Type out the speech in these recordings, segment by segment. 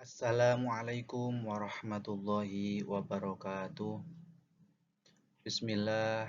Assalamualaikum warahmatullahi wabarakatuh. Bismillah,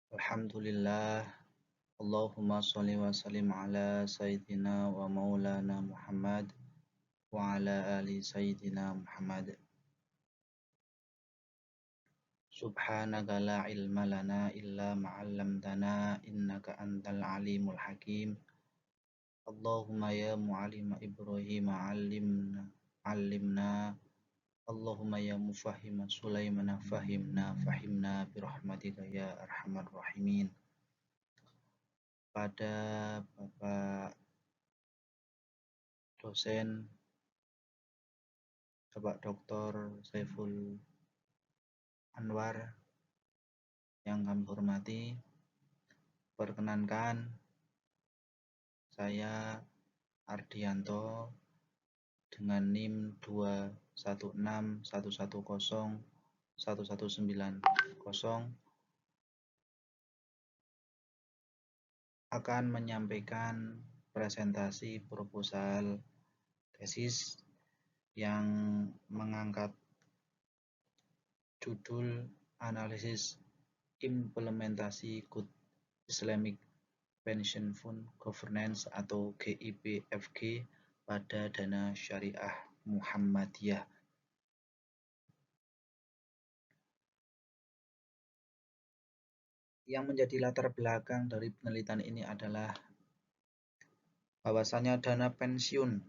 alhamdulillah, Allahumma sholli wa sallim ala sayyidina wa maulana Muhammad wa ala ali sayyidina Muhammad. Subhanaka la ilma lana illa ma'allamtana innaka antal alimul hakim. Allahumma ya mu'allima Ibrahim allimna Allahumma ya mufahhima Sulaiman fahimna birahmatika ya arhamar rahimin. Pada Bapak dosen Bapak Dr. Saiful Anwar yang kami hormati, perkenankan saya Ardianto dengan NIM 216110119 akan menyampaikan presentasi proposal tesis yang mengangkat judul analisis implementasi Good Islamic Pension Fund Governance atau GIPFG pada dana syariah Muhammadiyah. Yang menjadi latar belakang dari penelitian ini adalah bahwasanya dana pensiun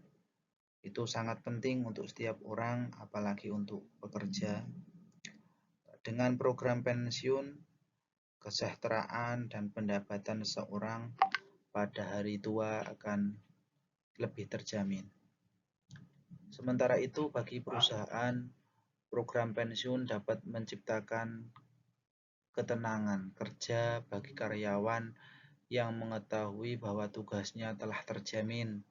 itu sangat penting untuk setiap orang, apalagi untuk pekerja. Dengan program pensiun, kesejahteraan dan pendapatan seseorang pada hari tua akan lebih terjamin. Sementara itu, bagi perusahaan, program pensiun dapat menciptakan ketenangan kerja bagi karyawan yang mengetahui bahwa tugasnya telah terjamin,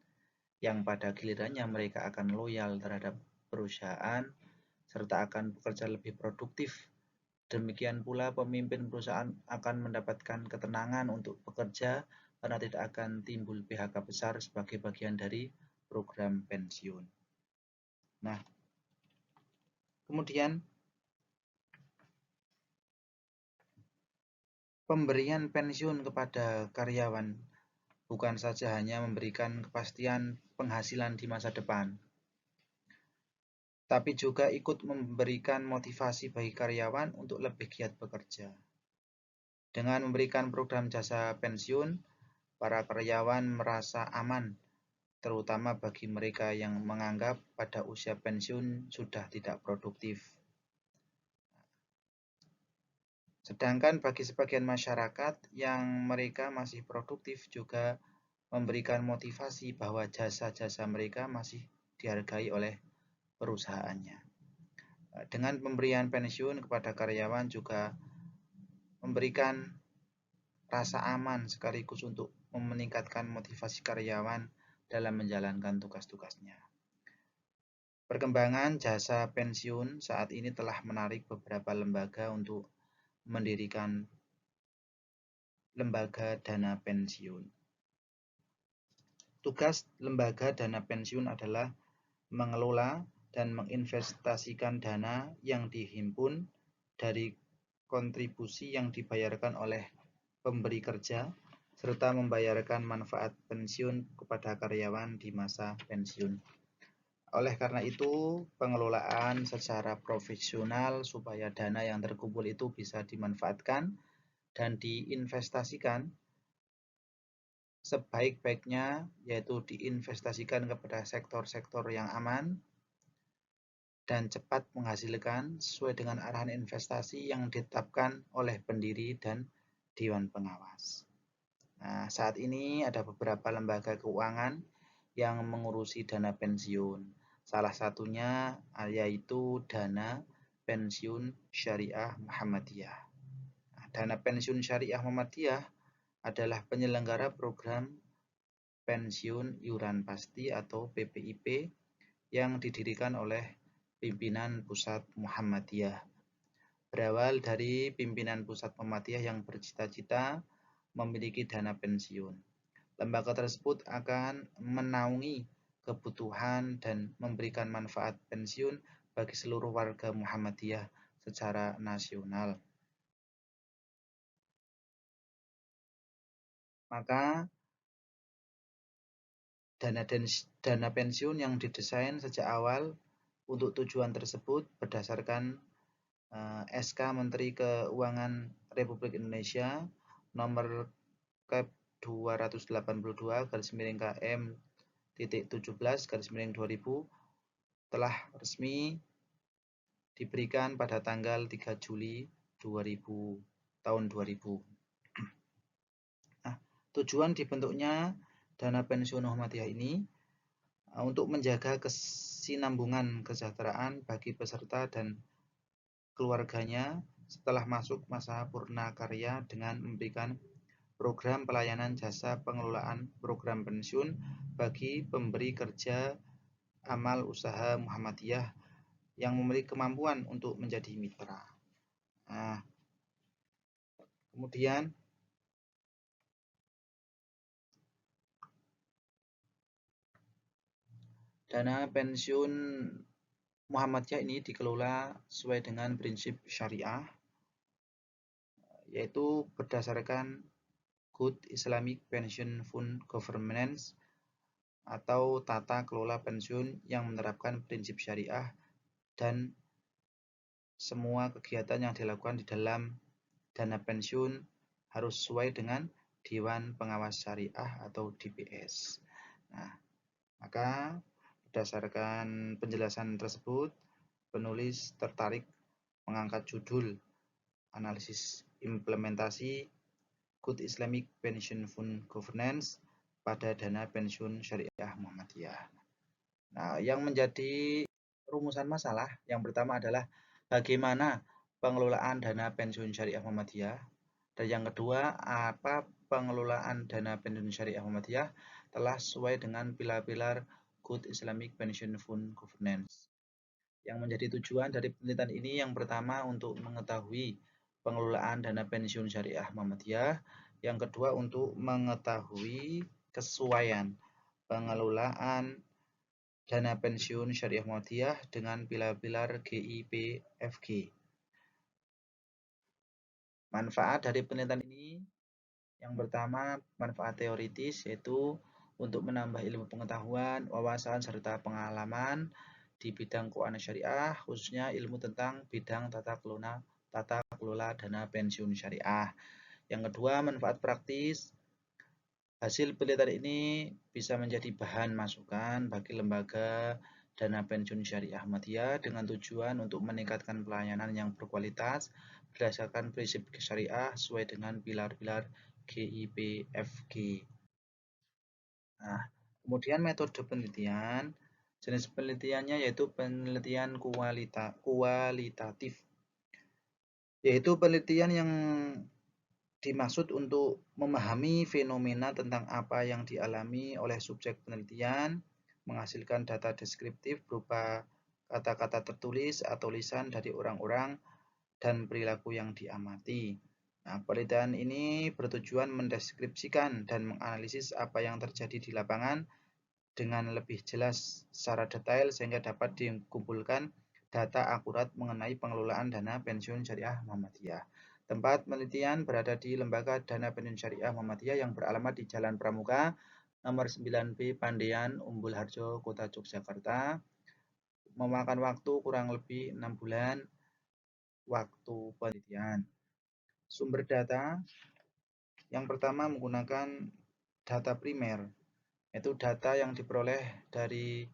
yang pada gilirannya mereka akan loyal terhadap perusahaan serta akan bekerja lebih produktif. Demikian pula pemimpin perusahaan akan mendapatkan ketenangan untuk bekerja karena tidak akan timbul PHK besar sebagai bagian dari program pensiun. Nah, kemudian pemberian pensiun kepada karyawan bukan saja hanya memberikan kepastian penghasilan di masa depan, tapi juga ikut memberikan motivasi bagi karyawan untuk lebih giat bekerja. Dengan memberikan program jasa pensiun, para karyawan merasa aman, terutama bagi mereka yang menganggap pada usia pensiun sudah tidak produktif. Sedangkan bagi sebagian masyarakat yang mereka masih produktif juga memberikan motivasi bahwa jasa-jasa mereka masih dihargai oleh perusahaannya. Dengan pemberian pensiun kepada karyawan juga memberikan rasa aman sekaligus untuk meningkatkan motivasi karyawan dalam menjalankan tugas-tugasnya. Perkembangan jasa pensiun saat ini telah menarik beberapa lembaga untuk mendirikan lembaga dana pensiun. Tugas lembaga dana pensiun adalah mengelola dan menginvestasikan dana yang dihimpun dari kontribusi yang dibayarkan oleh pemberi kerja serta membayarkan manfaat pensiun kepada karyawan di masa pensiun. Oleh karena itu, pengelolaan secara profesional supaya dana yang terkumpul itu bisa dimanfaatkan dan diinvestasikan sebaik-baiknya, yaitu diinvestasikan kepada sektor-sektor yang aman dan cepat menghasilkan sesuai dengan arahan investasi yang ditetapkan oleh pendiri dan Dewan Pengawas. Nah, saat ini ada beberapa lembaga keuangan yang mengurusi dana pensiun. Salah satunya yaitu Dana Pensiun Syariah Muhammadiyah. Nah, Dana Pensiun Syariah Muhammadiyah adalah penyelenggara program pensiun iuran pasti atau PPIP yang didirikan oleh pimpinan pusat Muhammadiyah. Berawal dari pimpinan pusat Muhammadiyah yang bercita-cita memiliki dana pensiun. Lembaga tersebut akan menaungi kebutuhan dan memberikan manfaat pensiun bagi seluruh warga Muhammadiyah secara nasional. Maka dana pensiun yang didesain sejak awal untuk tujuan tersebut berdasarkan SK Menteri Keuangan Republik Indonesia nomor Kep 282 KM -17 telah resmi diberikan pada tanggal 3 Juli 2000. Nah, tujuan dibentuknya dana pensiun Muhammadiyah ini untuk menjaga kesinambungan kesejahteraan bagi peserta dan keluarganya setelah masuk masa purna karya dengan memberikan program pelayanan jasa pengelolaan program pensiun bagi pemberi kerja amal usaha Muhammadiyah yang memiliki kemampuan untuk menjadi mitra. Nah, kemudian dana pensiun Muhammadiyah ini dikelola sesuai dengan prinsip syariah, yaitu berdasarkan Good Islamic Pension Fund Governance atau tata kelola pensiun yang menerapkan prinsip syariah, dan semua kegiatan yang dilakukan di dalam dana pensiun harus sesuai dengan Dewan Pengawas Syariah atau DPS. Nah, maka berdasarkan penjelasan tersebut, penulis tertarik mengangkat judul analisis implementasi Good Islamic Pension Fund Governance pada dana pensiun syariah Muhammadiyah. Nah, yang menjadi rumusan masalah yang pertama adalah bagaimana pengelolaan dana pensiun syariah Muhammadiyah, dan yang kedua, apa pengelolaan dana pensiun syariah Muhammadiyah telah sesuai dengan pilar-pilar Good Islamic Pension Fund Governance. Yang menjadi tujuan dari penelitian ini yang pertama untuk mengetahui pengelolaan dana pensiun syariah Muhammadiyah, yang kedua untuk mengetahui kesesuaian pengelolaan dana pensiun syariah Muhammadiyah dengan pilar-pilar GIPFG. Manfaat dari penelitian ini yang pertama, manfaat teoritis, yaitu untuk menambah ilmu pengetahuan, wawasan, serta pengalaman di bidang keuangan syariah, khususnya ilmu tentang bidang tata kelola dana pensiun syariah. Yang kedua, manfaat praktis. Hasil penelitian ini bisa menjadi bahan masukan bagi lembaga dana pensiun syariah Muhammadiyah dengan tujuan untuk meningkatkan pelayanan yang berkualitas berdasarkan prinsip syariah sesuai dengan pilar-pilar GIPFG. Nah, kemudian metode penelitian. Jenis penelitiannya yaitu penelitian kualitatif, yaitu penelitian yang dimaksud untuk memahami fenomena tentang apa yang dialami oleh subjek penelitian, menghasilkan data deskriptif berupa kata-kata tertulis atau lisan dari orang-orang dan perilaku yang diamati. Nah, penelitian ini bertujuan mendeskripsikan dan menganalisis apa yang terjadi di lapangan dengan lebih jelas secara detail sehingga dapat dikumpulkan data akurat mengenai pengelolaan dana pensiun syariah Muhammadiyah. Tempat penelitian berada di Lembaga Dana Pensiun Syariah Muhammadiyah yang beralamat di Jalan Pramuka, nomor 9B Pandean, Umbul Harjo, Kota Yogyakarta. Memakan waktu kurang lebih 6 bulan waktu penelitian. Sumber data yang pertama menggunakan data primer, yaitu data yang diperoleh dari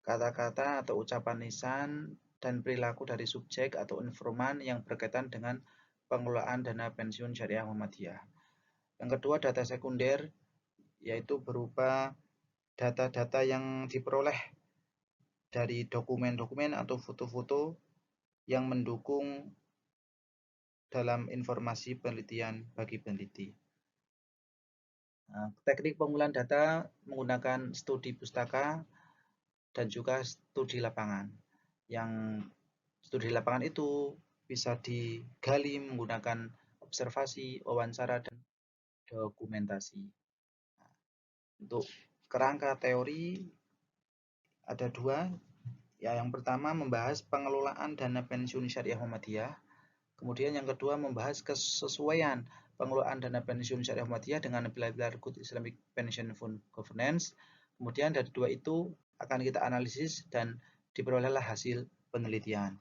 kata-kata atau ucapan lisan dan perilaku dari subjek atau informan yang berkaitan dengan pengelolaan dana pensiun syariah Muhammadiyah. Yang kedua, data sekunder, yaitu berupa data-data yang diperoleh dari dokumen-dokumen atau foto-foto yang mendukung dalam informasi penelitian bagi peneliti. Teknik pengumpulan data menggunakan studi pustaka dan juga studi lapangan. Yang studi lapangan itu bisa digali menggunakan observasi, wawancara, dan dokumentasi. Untuk Kerangka teori ada dua. Ya, yang pertama membahas pengelolaan dana pensiun syariah Muhammadiyah. Kemudian yang kedua membahas kesesuaian pengelolaan dana pensiun syariah Muhammadiyah dengan pilar-pilar Good Islamic Pension Fund Governance. Kemudian dari dua itu akan kita analisis dan diperolehlah hasil penelitian.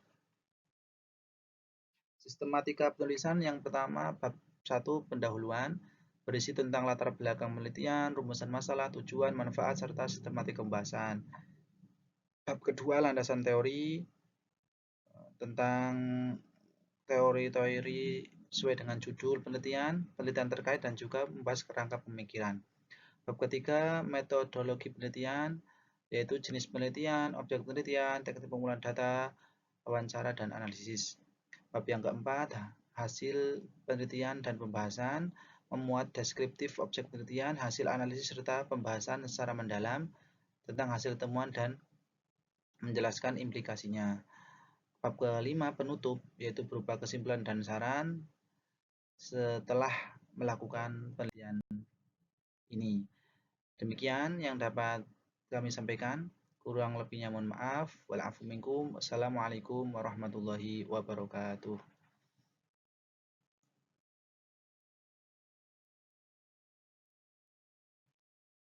Sistematika penulisan yang pertama bab 1 pendahuluan berisi tentang latar belakang penelitian, rumusan masalah, tujuan, manfaat, serta sistematika pembahasan. Bab kedua landasan teori tentang teori-teori sesuai dengan judul penelitian terkait dan juga membahas kerangka pemikiran. Bab ketiga metodologi penelitian yaitu jenis penelitian, objek penelitian, teknik pengumpulan data, wawancara dan analisis. Bab yang keempat hasil penelitian dan pembahasan memuat deskriptif objek penelitian, hasil analisis serta pembahasan secara mendalam tentang hasil temuan dan menjelaskan implikasinya. Bab kelima penutup yaitu berupa kesimpulan dan saran setelah melakukan penelitian ini. Demikian yang dapat kami sampaikan. Kurang lebihnya mohon maaf. Wal afu minkum. Wassalamualaikum warahmatullahi wabarakatuh.